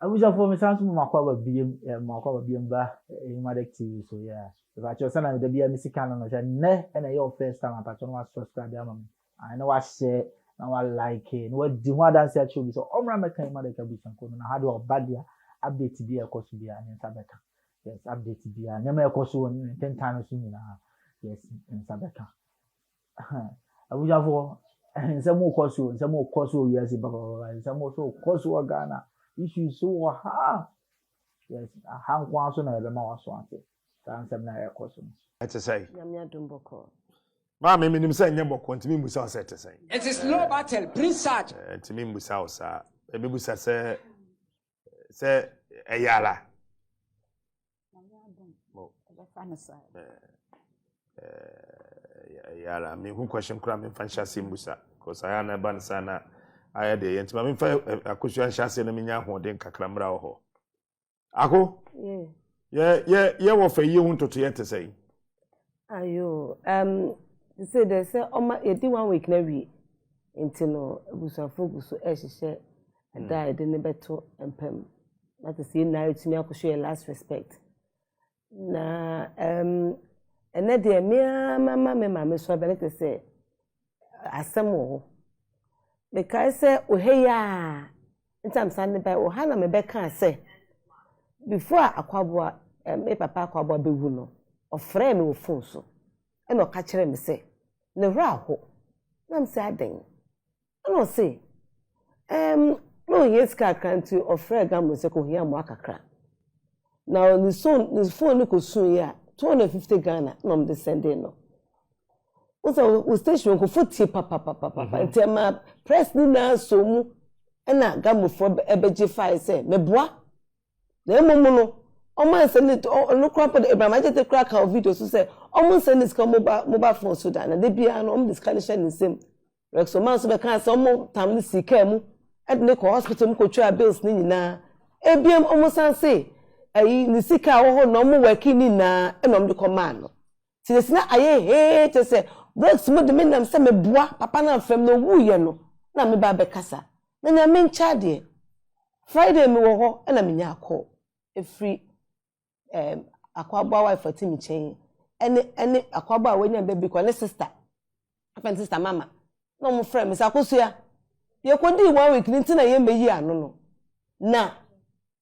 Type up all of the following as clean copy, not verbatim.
Abuja for me sounds Makwa BM ba Emadek TV so yeah. If I just send the be a musical no ne and your first time I patch on subscribe am. I know I share now I like it. No di ho dance at you so omra meka Emadek abusan ko na hard or bad ya update bi e koso bi an sabeka. Yes, update bi an na e koso won 10 times ni na. Yes, in sabeka. Abuja for nsemo koso yes baba nsemo so koso Ghana. Issues so ha yes han kwa so na ebe ma waso ate kan sem na ekoso Ete say Nyamia dumboko ma me minim say nyem boko ntimi mbusa o say ete say It is low battle pre-search ntimi mbusa o sa ebi busa say eyala yala me hu question kura me fansha simbusa cause I na ban sana aya de yenti ma me fa Akosua nhyase na menya hoden kakra mra ho ako ye wo fa ye hu ntoto ye te say ayo say they say oma e di 1 week na wi intino abusafo guso ehihye da e de ne beto empem that is in na itimi Akosua last respect na ene de mama so belete say asemo because say oheya ntam san by ohana me be kan say before Akwaboah me papa Akwaboah bewu no ofre me wo phone so e no ka kire me say ne wra ho nam say aden no say no yes ka kan to ofre GHAMRO say ko hia mo akakra now the phone ko sun ya 250 Ghana no me send no o station ko foti papa tema press ni na so mu na GHAMRO for ebeje file say meboa na emomu no o man send it no crop the Abraham ajete crack our video so say o man send this mobile phone so that na dey bia no o disconnection the same rex o man so be kan say o mo tam ni sika mu e de ko hospital mu ko twa bills ni nyina ebiem o mo san say ayi ni sika wo ho no mo working ni na e no mo de command no ti desina aye te say breaks mo de menam say meboa papa na fam no wuye no na me ba be kasa na nya me ncha de Friday me wo ho na me nya akọ efri Akwaboah wife Fatimi chen ene Akwaboah we nya baby ko ne sister apen sister mama no mo friend me say Akosua ye ko di 1 week ni tina ye meyi ano no na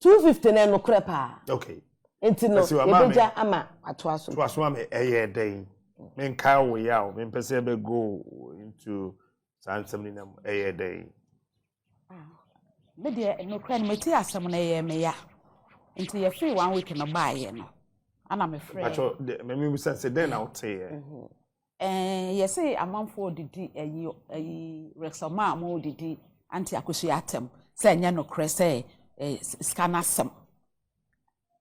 250 na no krepa okay enti no ye beja ama ato aso to aso am eye den me nka wo ya o me pese be go into sansem ni eye den me de no kra no meti asem na ye me ya enti ye free 1 week no ba ye no ana me free acho me say den na ote ye say amanfo didi ayi rexoma mo didi anti Akosua atem say nya no kra say scanner sem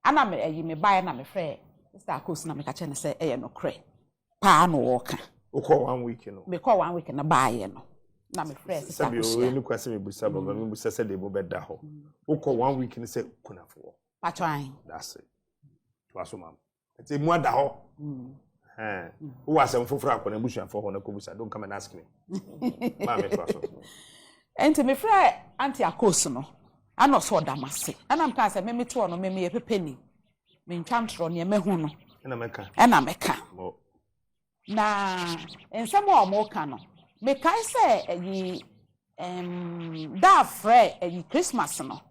ana me ayi me ba ye na me free Mr. Akosua na me ka che ne say eye no kra pa no woka ukọ 1 week no me call 1 week na ba ye no na me free Mr. Akosua sabi o ni kwase me busa baba me busa say de bo beda ho ukọ 1 week ni say kunafo patwan that's it to aso mam eti mu ada ho who was some fofra akọ na busa for ho na ko busa don't come and ask me ma me to aso enti me free anti Akosua no ana so damase ana am kan say me to no me ye pepeni me ntwantro ne me hu no na meka na ensemo o mo ka no me kai say eyi da frɛ eyi Christmas no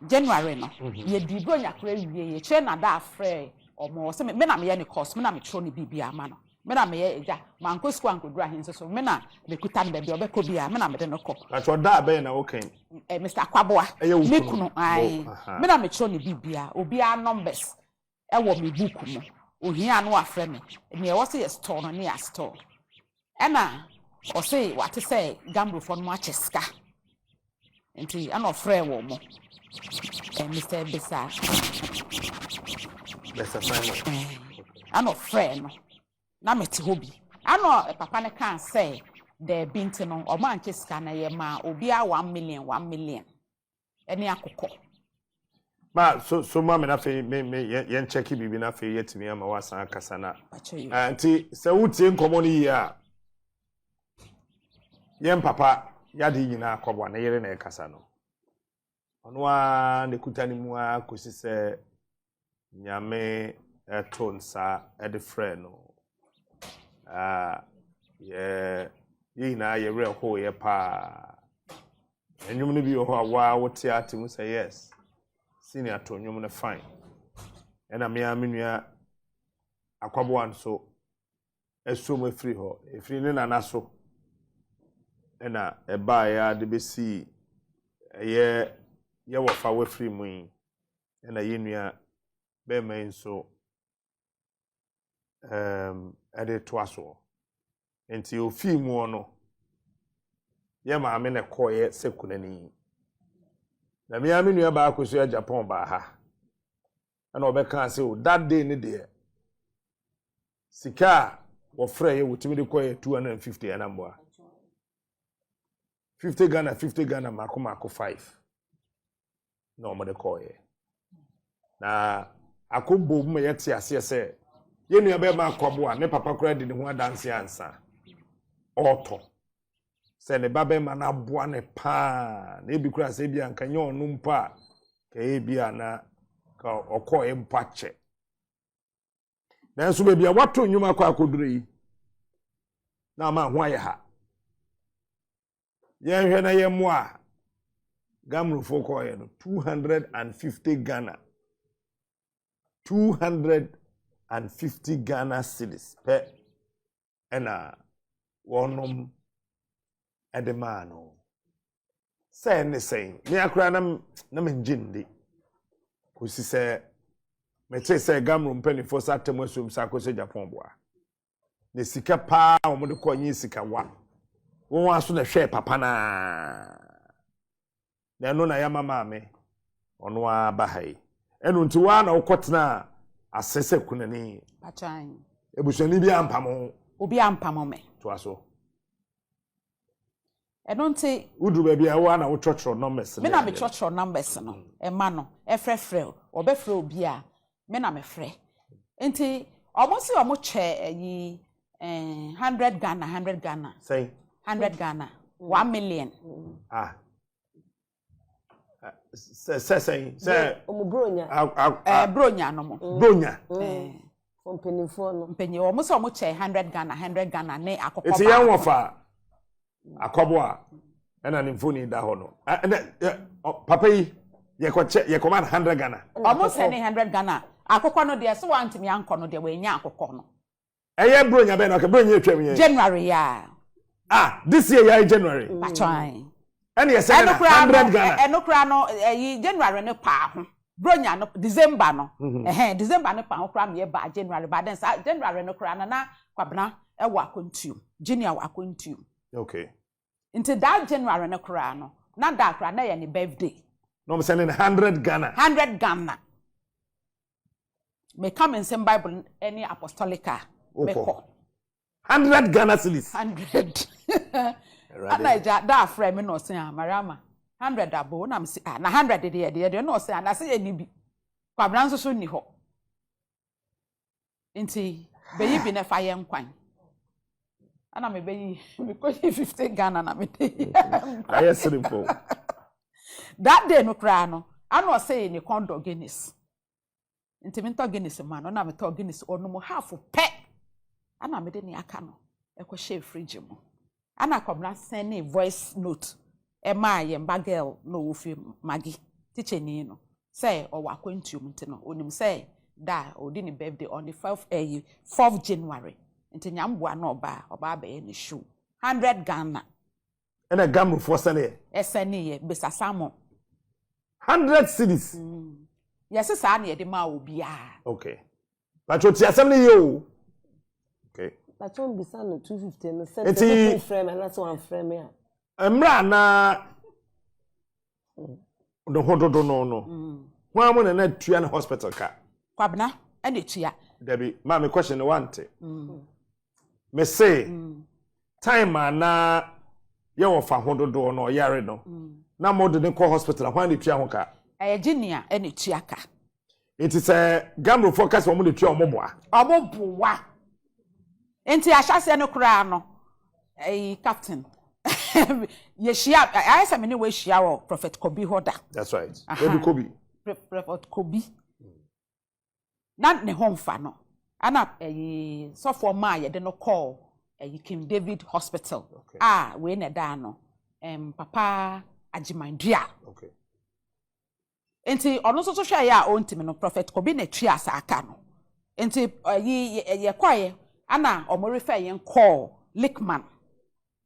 January no ye di bro nyakra wie ye che na da frɛ o mo se me na me ye ne course me na me tro ne bibia ama no me na me ye eja manko school ankodura hin so me na me kuta ne be obekọ bia me na me de no kọ acho da be na okay Mr. Akwaboah me kunu ai me na me tro ne bibia obi a numbers e wo me book mo ohia no afrɛ me ne e wo se ye store no ne ya store ena o se what say GHAMRO for no acheska enti ana ofrɛ wo mo Mr. Besa Simon ana ofrɛ no na meti hobi ana papa ne kan say the binti no o man cheska na ye ma obi a 1 million ene akokɔ ma so ma me na fe me yen check bibi na fe yetimi ama wasan akasa na anti se wutie nkomo ni ya yen papa ya de nyina Akwaboah na yere na ekasa no ono a ne kuta ni mu a kosi se nyame etonsa ede frɛ no ye na ye re ho ye pa enwum no bi ho a wa wote atem say yes senior to nwum no fine ena me amenua Akwaboah nso esom efiri ho efiri ne nana so ena eba ya de besi ye wofa wafiri mu yi ena yenua be man so ade toaso enti ofi mu no ye maame ne koye sekunani na me amenua ba Akosua Agyapong ba ha ena obeka say that day ne de sika wo frɛ ye wotimi de koye 250 ena mboa 50 Ghana mako 5 no mo de koye na akobo mu yete ase se ye nua be ma Akwaboah ne papa kura de ne ho adanse ansa oto se ne babe ma na boa ne pa na ebi kura se bia nka nye onu mpa ka ebia na ka okoye mpache na nso be bia wato nnwuma kwa akoduro yi na ma ho aye ha ye hwe na ye mo a GHAMRO fo koye no 250 Ghana 250 Ghana cedis pe ena wonom edemano say ne say me akra na menjindi kosi se me che say GHAMRO mpani fo satem asum sa Akosua Agyapong boa ne sika pa o mo de konyi sika wa won aso na hwe papa na no na ya mama me ono aba hai enu nti wa na ukotena asese kunani Pachan. Ebushani bi ampamo. Obi ampamo me. To aso. Eno nti udu ba bia wa na wo church numbers. Me na me church numbers no. E ma no, e frefre, obefre obi a, me na me frɛ. Nti omo si omo che yi 100 Ghana. Say 100 Ghana. 1 million. Say Omubronya. Bronya no mo. Bronya. From penifo no. Penyi omo so omo che 100 Ghana ne akokɔ. Eti yan wofa Akwaboah ena ne mfoni da ho no. Papa yi ye command 100 Ghana. Omo se ne 100 Ghana. Akokɔ no de so wantimi ankɔ no de we nya akokɔ no. Eye bronya be no ke bronya etwam ye. January ya. This year ya January. Pachan. And yes, 100 Ghana. Eno kura no January ne pa ho. Bronya no December no. December ne pa ho kura me ba January ba den January no kura na kwabena e wa akontuum. Junior wa akontuum. Okay. Into that January ne kura no. Na da kura na ye ne birthday. No I'm saying 100 Ghana. 100 Ghana. Me come in some Bible any apostolica. Me ko. 100 Ghana cedis. 100. Ana da frame me no say Mariama 100 abo na me say na 100 de no say na say eni bi kwabra nso so ni ho nti beyi bi na fa ye nkwan ana me beyi me ko 50 Ghana na me dey I simple that day no kra no ana say ni kondo Guinness nti me to Guinness man no na me to Guinness ono mo half pe ana me de ni aka no e ko share fridge mo ana kwabra send a voice note ema yemba girl no wofi magi teacher ni no say o wakwantuum nti no onim say da odi ni birthday on the 4th January nti nyamboa na oba be ni show 100 Ghana ena GHAMRO for sene ye besasamo 100 cedis yes sa na ye de ma obi a okay but what you asem ni yo okay But don't be son 250 no send frame and that's one frame here. Emra na do hododo no. Wa mo na tua na hospital ka. Kwabna e na tua. Debi, ma me question one thing. Me say time na ye wo fa hododo no yare no. Na mo de ko hospital hwan de tua ho ka. Ginia e na tua ka. It is GHAMRO focus wo mo de tua omoboa. Omoboa. Enti ahase no kura no captain Yeshia, I say me we shia wo Prophet Kobi hoda. That's right. Baby Kobi. Prophet Kobi. Na ne homfa no. Ana so for ma ye de no call King David Hospital. Okay. We na da no. Papa Agimandria. Okay. Enti ono so hwe ya o ntimi no Prophet Kobi na twa asa aka no. Enti ye kwaye ana omo refer yen call Lickman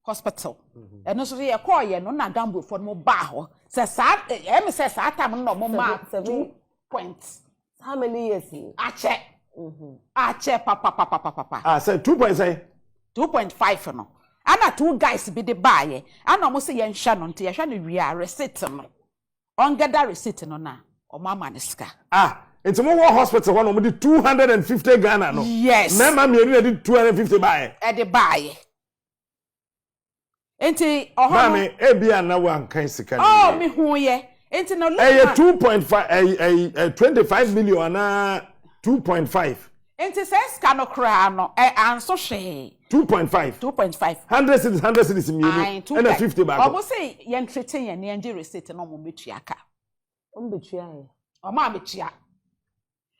Hospital. Eno so ye call ye no na gambo for mo ba ho. Se sa say sa time no mo ma 2 points. How many years? Ache. Ache papa. Say 2 points say 2.5 no. Ana 2 guys be the buy. Ana mo say yen hwa no nte ye hwa no wi receipt no. On gather receipt no na o mama ne ska. It's more hospital one of the 250 Ghana no. Yes. Remember me did 250 buy. E dey buy. Enti Mami ebia na wan kan sika. Oh me hu ye. Enti no look. 2.5 25 million na 2.5. Enti say ska no kra no anso hwe. 2.5. 2.5. 100 cities in you. And 50 back. Omo say ye entretain ye na nje receipt no mo metua aka. Betua ye. O ma metua.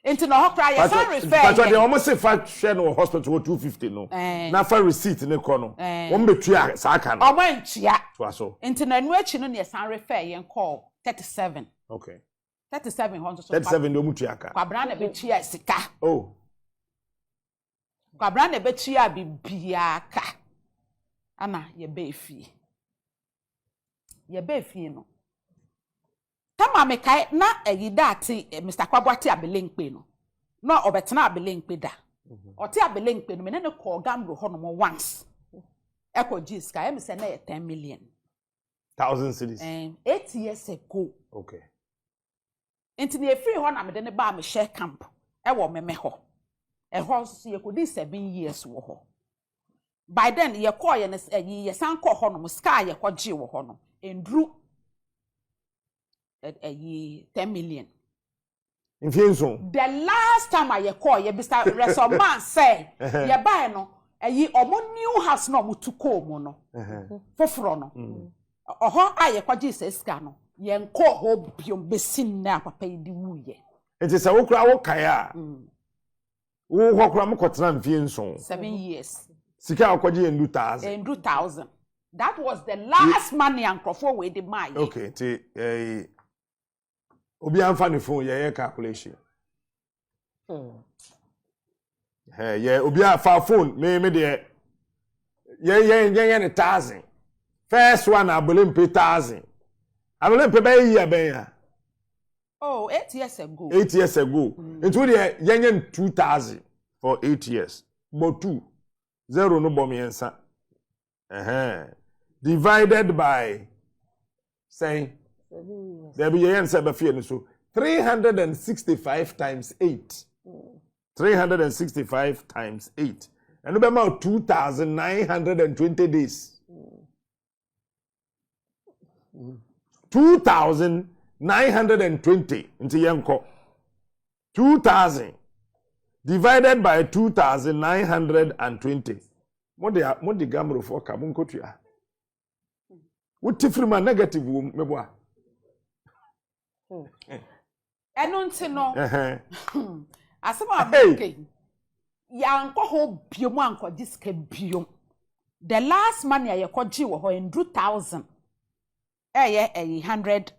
Enti no hokra ye san refer. But they almost say fact share no hospital 250 no. Na for receipt ne ko no. Won betua sa aka no. O ma ntua. To aso. Enti na anu achi no ne san refer ye call 37. Okay. 37 honso so. 37 do mutua aka. Kwabra na betua sika. Oh. Kwabra na betua bibia aka. Ana ye be fie. Ye be fie no. Tama me kai na dati Mr. Akwaboah ti abelenkpe no. No obetena abelenkpe da. Oti abelenkpe no me ne call GHAMRO ho no once. Eko giska em se na 10 million. 1,000 cities. 8 years ago. Okay. Enti ne free ho na me de ne ba me share camp. E wo me ho. E ho so ye kodi 7 years wo ho. By then ye call ye san call ho no sky ye kwaji wo ho no. Endru 10 million. Infienso. The last time I call ye Mr. Resoman say ye buy no omo new house no mo to call mo no. Foforo no. Oho aye kwaji se ska no. Ye nko ho biom besin na papa yi di wuye. Enti se wo kura wo kaya. Wo ho kura mo kotena infienso. 7 years. Sika akwaji endu 1000. Endu 1000. That was the last money and crofo we the buy. Okay, obi anfa ne phone ye calculation. Obi afa phone me de ye ne 1000. First one abole pay 1000. Abole pay by year ben ya. Oh, 8 years ago. 8 years ago. Into the ye 2000 for 8 years. But 2 0 no bom yensa. Divided by say there be yen sebe fie so 365 times 8. 365 times 8. And about 2,920 days. 2,920 into yanko. 2,000 divided by 2,920. What the GHAMRO for kabun kotua? What tifrima negative meboa? Eno nti no. Asema abeke. Ya nko ho biom anko diska biom. The last money I kwaji wo ho en 2000. 100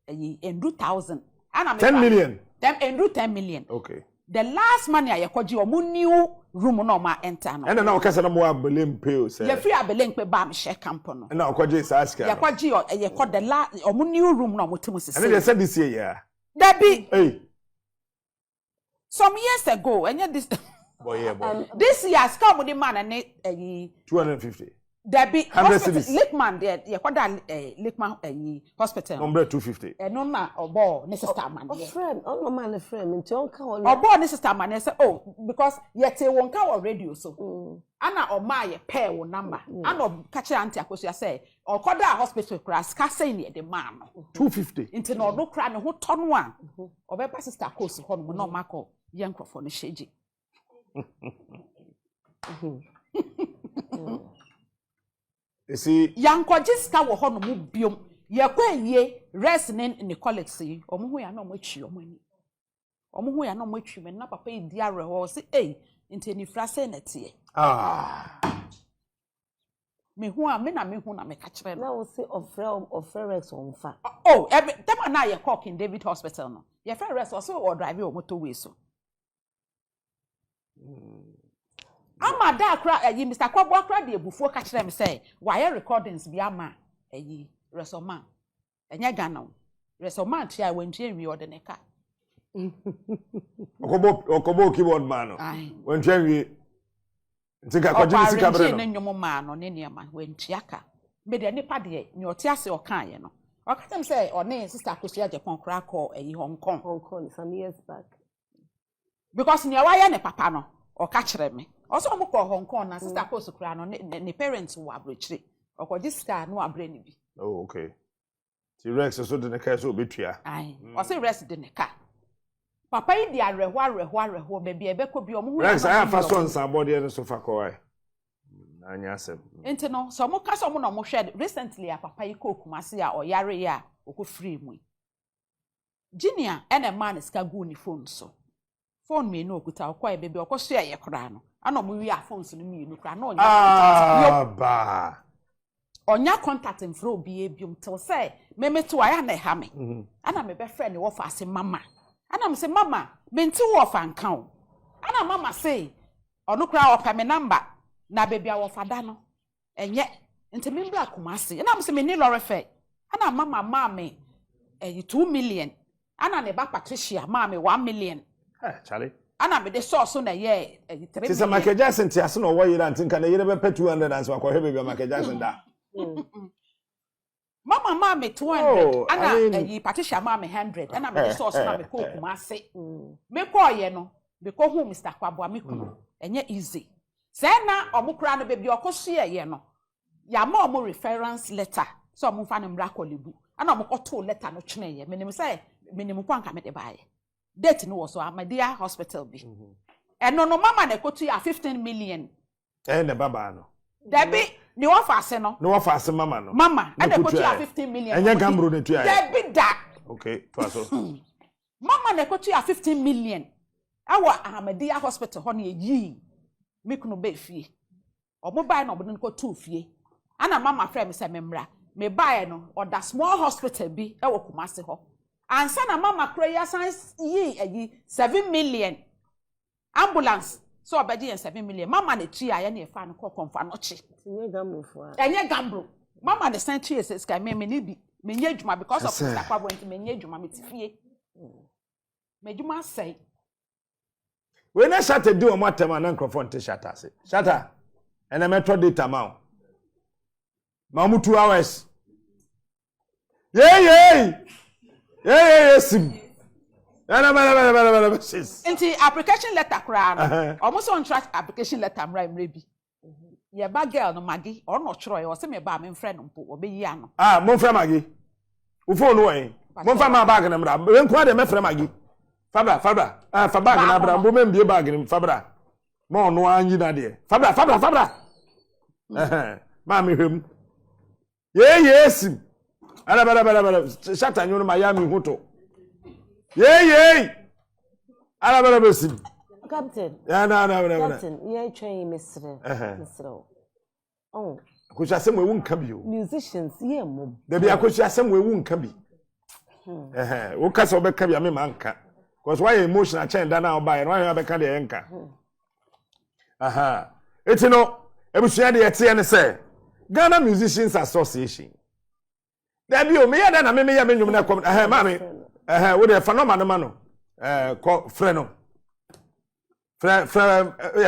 en 2000. Ana 10 million. Them en 10 million. Okay. The last money I kwaji o mu new room no ma enter no. And na okasa na mo abelem pay o say. Ye free abelenkpe ba me share camp no. And na okwaji sa aska. Ya kwaji o ye kwa the last o mu new room no mo temu sisi. And they said this year yeah. Debbie. Hey. Some years ago, and yet this boy, yeah, boy. This year, come with the man and 250. Debbie, 100 cities. Lickman, there, you call that Lickman hospital. Number 250. No, ma, or ball, Mrs. Man. A friend, oh, man, a friend, into Uncle or ball, Mrs. Man, I said, oh, because yet they won't call radio, so Anna or my pair or number. I know catch auntie, because you say, or call that hospital crash, casting the man. 250. Into no crying, who turn one. Or by sister, course, home, no Marco, young for the shady. esi yankɔgye sika wɔ hɔ no mu biom yɛkɔ yie rest ne colleagues yi ɔmo ho ya na ɔmo atwi ɔmo ani ɔmo ho ya na ɔmo atwi me na papa yi di arehɔ sɛ nti ni frase na tie me ho a me na me ka kyerɛ no na wo se ofre rex on fa dem na yɛ call King David Hospital no yɛ frɛ rest ɔso o drive o motorway so ama da akra Mr. Akwaboah akra de ebufuo ka kyerɛ me sɛ why recordings bi ama Resoma enya Ghana Resoma tia wentua wi ode ne ka okobo keyboard man no wentua wi ntika kwagye sika bre no ne nyomo ma no ne niema wentua ka me de nipa de ne ote ase okan ye no okatem say one sister Akosua Agyapong kra call Hong Kong some years back because ne wa ye ne papa no oka kyerɛ me also mo call Hong Kong na sister Akosua kra no ne parents wo abrochire okɔgye sika no abre ne bi. Oh, okay. Ti Rex so de ne ka so obetua. Ai. O say Rex de ne ka. Papa yi di arehwa be bia ebekɔ bi omo hu. Rex I fa so nsan body no so fa kɔ ai. Na anya asem. Enti no so mo ka so mo na mo hwɛ recently a papa yi kɔ Kumasi a oyare ya okɔ free mu. Junior ene man sika go ni phone so. Phone me no okuta okɔ e be bi okɔ so ye kora no. Ana mo wi a phones no mi no kora na onya. Ba. Onya contact mfro obi ebiom tel say me to aya na ha me ana me be friend wo fa ase mama ana me say mama me nti wo fa nka o ana mama say ono kra opa me number na bebia wo fa da no enye nti me mbra Kumasi ana me say me ni lorry fare ana mama me 2 million ana ne ba Patricia me 1 million Charlie ana me de source na ye 3 million Tisa Michael Jackson ti ase no wo yira ntinka na yire be 200 and so akɔ bebia Michael Jackson da Mama me 200 ana Patricia me 100 ana me source na me ko Kumasi me ko ye no me ko hu Mr. Akwaboah me kuno enye easy say na omukura no be bi okoso ye no ya ma omo reference letter so omo fa no mra kolebu ana omo koto letter no twene ye menim say menim kwa nka me de baaye date no was so Amadia Hospital bi eno no mama na koto ya 15 million ne baba no Debi ni wo fa ase no. Ni wo fa ase mama no. Mama, and they put you 15 million. Enye GHAMRO ne tu ya. Debi da. Okay, to aso. Mama na put you 15 million. Awa Amadia Hospital ho na yi. Make no be fie. Omo buy no obo ko 2 fie. Ana mama frɛ me sɛ me mra. Me buy no or that small hospital bi e wo Kumasi ho. Ansa na mama kra ya san yi 7 million. Ambulance so obedi 7 million mama na tui aye na efa no konfa no chi enye GHAMRO fo enye GHAMRO mama na san tui ese sky me ni bi me nya adwuma because of Mr. Akwaboah nti me nya adwuma me tifie me adwuma sai we na shatter di o matem na microphone te shatter se shatter ena metro data ma mu 2 hours sim Inti application letter kra no almost on track application letter mra bi ye ba girl no magi or no chro o se me ba me friend mpo obeyi ano mo friend magi wo phone wo yin mo friend ma bag na mra we nko de me friend magi fabra fa bag na bra mo membie bag ni fabra mo no anyi na de fabra ma me hwem sim ala shata nyu no ma ya mi huto ala bala besim Captain na Captain ye train Mr. Oh Akosua asem we won ka bi o musicians ye mom da bi Akosua asem we won ka bi wo ka so be ka bi ame ma nka because why emotional change da na oba no why be ka de nka etino ebusua de yete ne say Ghana Musicians Association da bi o me ya da na me ya me nwum na kom ma me wo de phenomenon mano ko freno your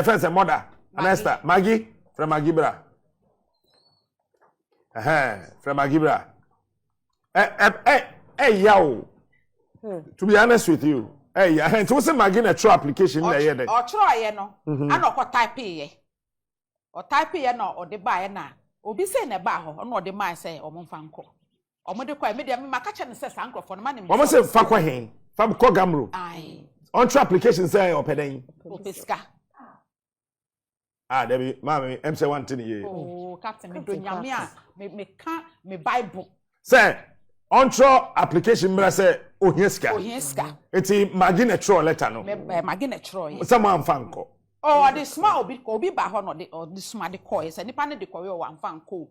friends and mother Anesta Maggie from Magibra from Magibra yaw to be honest with you yeah to say Maggie na true application na here o try ye no ana ko type ye o type ye no o de ba ye na obi say na ba ho no o de man say o mo fa nko o mo de kwa me de me maka che ne say sankrofo no ma ne o mo say fa kwa hen fa ko GHAMRO ai on true application say o peden o peska Debbie, Mammy, MC one thing ye. Oh, Captain, me do nyamia, me can me Bible. Say, on-tro application, but I say, oh, Oh, yes, yes, ka. it's a magina tro letter, no. Magina Troy. Someone fanko. Oh, the small bit ko be ba ho no or the smart ko is any pan de ko one fan ko.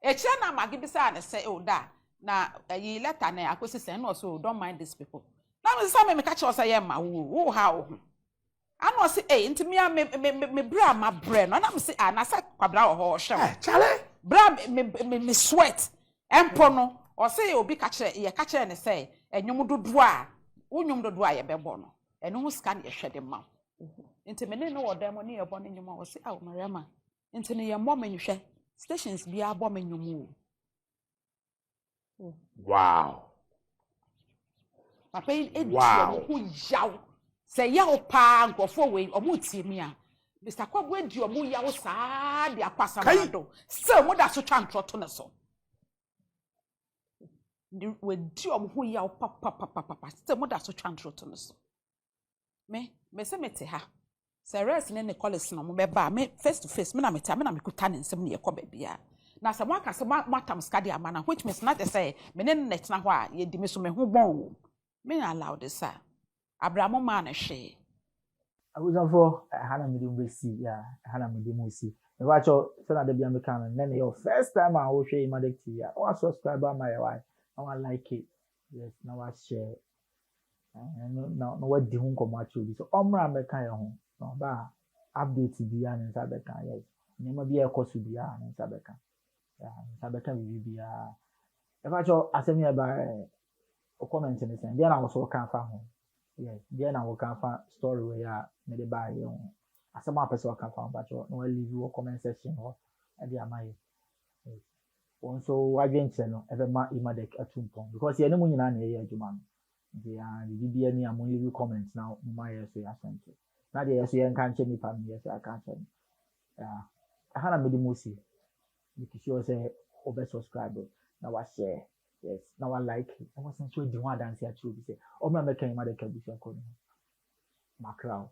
E che na magi bi say na say oh da na yi letter na akosi say no so don't mind these people. Na me say me catch us say ma wo how. Ano say eh ntimi me bra ma bre no na me say na say kwabra ho hwe. Chale. Bra me sweat. Empo no o say obi catch ye catch ne say enwom dodo a wonwom dodo a ye bebo no. Eno ho scan ye hwe de ma. Into me no order money upon in your mouth. Say, oh, Mariama. Into your mom and you share stations be a bomb in your move. Wow. Papa, it Wow. who yow. Say, yow pa, go forward or mood see me. Mr. Quabwed, your moo yow sad, the Aquasamado. So, what that's a chant to so. With your who yow papa, still what that's a chant to so. Me say me te ha. Say rest in the college no me ba me face to face me na me ta me na me kuta ne nsem ne ye ko ba bia. Na say one ka say matam skadi amana which means not to say me ne net na ho a ye di me so me ho bon. Me na allow this sir. Abramo ma na hwe. Abuzafo hana me dem besi ya hana me dem osi. Me wa cho so na de bia me kan na your first time I wo hwe Emadek TV. I want subscriber my why. I want like it. Yes, now I share. No what di hu nkomo acho bi so omra me kan ye ho no ba update bi ya ne nsa be kan yes nyema bi e koso bi ya ne nsa be kan ya nsa be kan bi ya e fa cho asemi e ba o comment ne sen dia na wo so kan fa ho yes dia na wo kan fa story we ya me de ba ye ho asema person kan fa ba cho no leave wo comment section ho e dia ma ye won so wadwenche no e be ma Emadek atumpon because ye ne mu nyina na ye adwuma no the BBN and only comments now. My yes, we are sent. Now, yes, we can't change me. Yes, I can't change. I had a medimusi because she was a over subscriber. Now I share. Yes, now I like it. I wasn't sure the one dance here too. Say, oh, my making Emadek can be so cool. Macro.